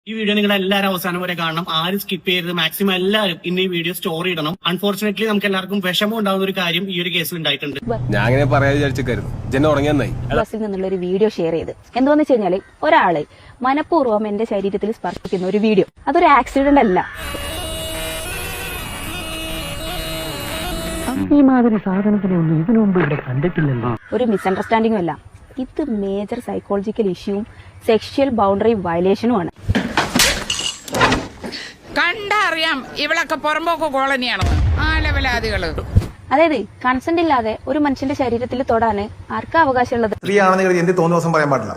ഈ വീഡിയോ നിങ്ങൾ എല്ലാവരും അവസാനം വരെ കാണണം. ആരും സ്കിപ്പ് ചെയ്യരുത്. മാക്സിമം എല്ലാവരും ഇന്ന് ഈ വീഡിയോ സ്റ്റോറി ഇടണം. അൺഫോർച്ചുനേറ്റ്ലി നമുക്ക് എല്ലാവർക്കും വിഷമം ഉണ്ടാകുന്ന ഒരു കാര്യം ഈ ഒരു കേസിൽ ഉണ്ടായിട്ടുണ്ട്. ഞാൻ അങ്ങനെ പറയാൻ വിചാരിച്ചിരുന്നു. ജന ഉറങ്ങിയെന്നായി ബസ്സിൽ നിന്നുള്ള ഒരു വീഡിയോ ഷെയർ ചെയ്ത് എന്താന്ന് വെച്ച് കഴിഞ്ഞാല് ഒരാള് മനഃപൂർവ്വം എന്റെ ശരീരത്തിൽ സ്പർശിക്കുന്ന ഒരു വീഡിയോ. അതൊരു ആക്സിഡന്റ് അല്ല. ഈ മാതിരി സാധനത്തിനെ ഒന്നും ഇതിനു മുമ്പ് ഇവിടെ കണ്ടിട്ടില്ലല്ലോ. ഒരു മിസ്അണ്ടർസ്റ്റാൻഡിംഗും അല്ല. ഇത് മേജർ സൈക്കോളജിക്കൽ ഇഷ്യൂവും സെക്ഷൽ ബൗണ്ടറി വയലേഷനുമാണ്. കണ്ടറിയാം ഇവളൊക്കെ പുറമ്പോക്ക് കോളനിയാണെന്ന്. ആ ലെവലാദികള്. അതായത് കൺസെന്റ് ഇല്ലാതെ ഒരു മനുഷ്യന്റെ ശരീരത്തിൽ തൊടാന് ആർക്കാ അവകാശമുള്ളത്? സ്ത്രീ ആണെന്ന് എന്ത് തോന്നുന്ന ദിവസം പറയാൻ പാടില്ല.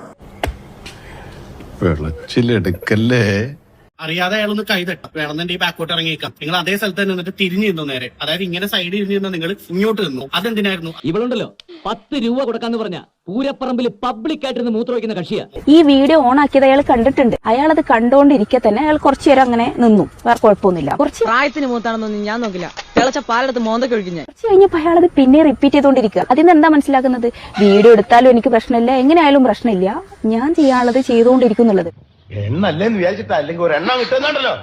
വെള്ളച്ചിലെടുക്കല്ലേ. അറിയാതെ അയാളൊന്ന് കൈതട്ടാം. വേണമെന്നുണ്ടെങ്കിൽ ബാക്കോട്ട് ഇറങ്ങിയേക്കാം. നിങ്ങൾ അതേ സ്ഥലത്ത് നിന്നിട്ട് തിരിഞ്ഞു നിന്നു നേരെ. അതായത് ഇങ്ങനെ സൈഡിൽ ഇരുന്ന് നിന്ന നിങ്ങൾ ഇങ്ങോട്ട് നിന്നു. അതെന്തിനായിരുന്നു? ഇവളുണ്ടല്ലോ 10 രൂപ കൊടുക്കാന്ന് പറഞ്ഞ പൂരപ്പറമ്പിൽ പബ്ലിക് ആയിട്ടിരുന്ന് മൂത്രമൊഴിക്കുന്ന കക്ഷിയാ. ഈ വീഡിയോ ഓൺ ആക്കിയത് അയാൾ കണ്ടിട്ടുണ്ട്. അയാൾ അത് കണ്ടുകൊണ്ടിരിക്കെ തന്നെ അയാൾ കുറച്ചു നേരം അങ്ങനെ നിന്നു. വേറെ കുഴപ്പമൊന്നുമില്ല. കുറച്ച് പ്രായത്തിന് മൂത്താണെന്നൊന്നും ഞാൻ നോക്കില്ല. തിളച്ച പാലെടുത്ത് മോന്തൊക്കെ ഒഴിക്കും ഞാൻ. കുറച്ച് കഴിഞ്ഞപ്പോ അയാൾ അത് പിന്നെ റിപ്പീറ്റ് ചെയ്തുകൊണ്ടിരിക്കുക. അതിന് എന്താ മനസ്സിലാക്കുന്നത്? വീഡിയോ എടുത്താലും എനിക്ക് പ്രശ്നമില്ല, എങ്ങനെയായാലും പ്രശ്നമില്ല, ഞാൻ ചെയ്യാനുള്ളത് ചെയ്തുകൊണ്ടിരിക്കുന്നുള്ളത്. എണ്ണല്ലേന്ന് വിചാരിച്ചിട്ടാ, അല്ലെങ്കിൽ ഒരു എണ്ണം കിട്ടുന്നുണ്ടല്ലോ.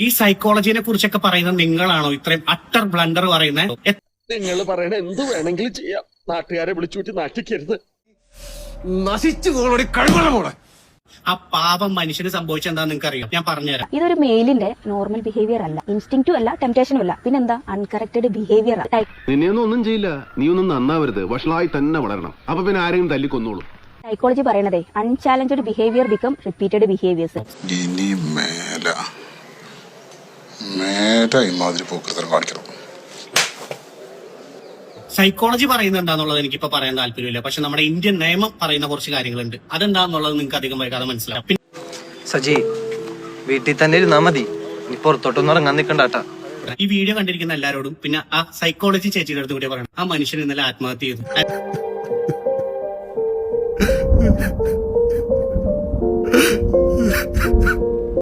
ഈ സൈക്കോളജിനെ കുറിച്ചൊക്കെ പറയുന്നത് നിങ്ങളാണോ ഇത്രയും അട്ടർ ബ്ലണ്ടർ പറയുന്നത്? നിങ്ങൾ പറയണ എന്ത് വേണമെങ്കിലും ചെയ്യാം. നാട്ടുകാരെ വിളിച്ചുകൂട്ടി നാട്ടിക്കരുത്. നശിച്ചു പോകണ കഴിവണമോളെ. ആ പാപം മനുഷ്യന് സംഭവിച്ചെന്താ നിങ്ങൾക്ക് അറിയാം. ഞാൻ പറഞ്ഞുതരാം. ഇതൊരു മെയിലിന്റെ നോർമൽ ബിഹേവിയർ അല്ല, ഇൻസ്റ്റിങ്റ്റും അല്ല, ടെംപ്റ്റേഷനും അല്ല, പിന്നെന്താ അൺകറക്റ്റഡ് ബിഹേവിയർ. നിന്നെയൊന്നും ഒന്നും ചെയ്യില്ല. നീ ഒന്നും നന്നാവരുത്. വഷളായി തന്നെ വളരണം. അപ്പൊ പിന്നെ ആരെയും തല്ലിക്കൊന്നോളൂ. സൈക്കോളജി പറയണതേ unchallenged behaviour become repeated behaviours. ഇനി മേല ഇമാതിരി പോക്കൃതം കാണിക്കണം. സൈക്കോളജി പറയുന്നത് എന്താന്നുള്ളത് എനിക്കിപ്പോ പറയാൻ താല്പര്യമില്ല. പക്ഷെ നമ്മുടെ ഇന്ത്യൻ നിയമം പറയുന്ന കുറച്ച് കാര്യങ്ങളുണ്ട്. അതെന്താന്നുള്ളത് നിങ്ങൾക്ക് അധികം വൈകാതെ മനസ്സിലാവും. സജി വീട്ടിൽ തന്നെ ഇരുന്നാ മതി. നീ പുറത്തോട്ടൊന്നും ഇറങ്ങാൻ നിക്കണ്ടാട്ടാ. ഈ വീഡിയോ കണ്ടിരിക്കുന്ന എല്ലാവരോടും പിന്നെ ആ സൈക്കോളജി ചേച്ചിയുടെ അടുത്ത് കൂടി പറയണം. ആ മനുഷ്യൻ ഇന്നലെ ആത്മഹത്യ ചെയ്തു.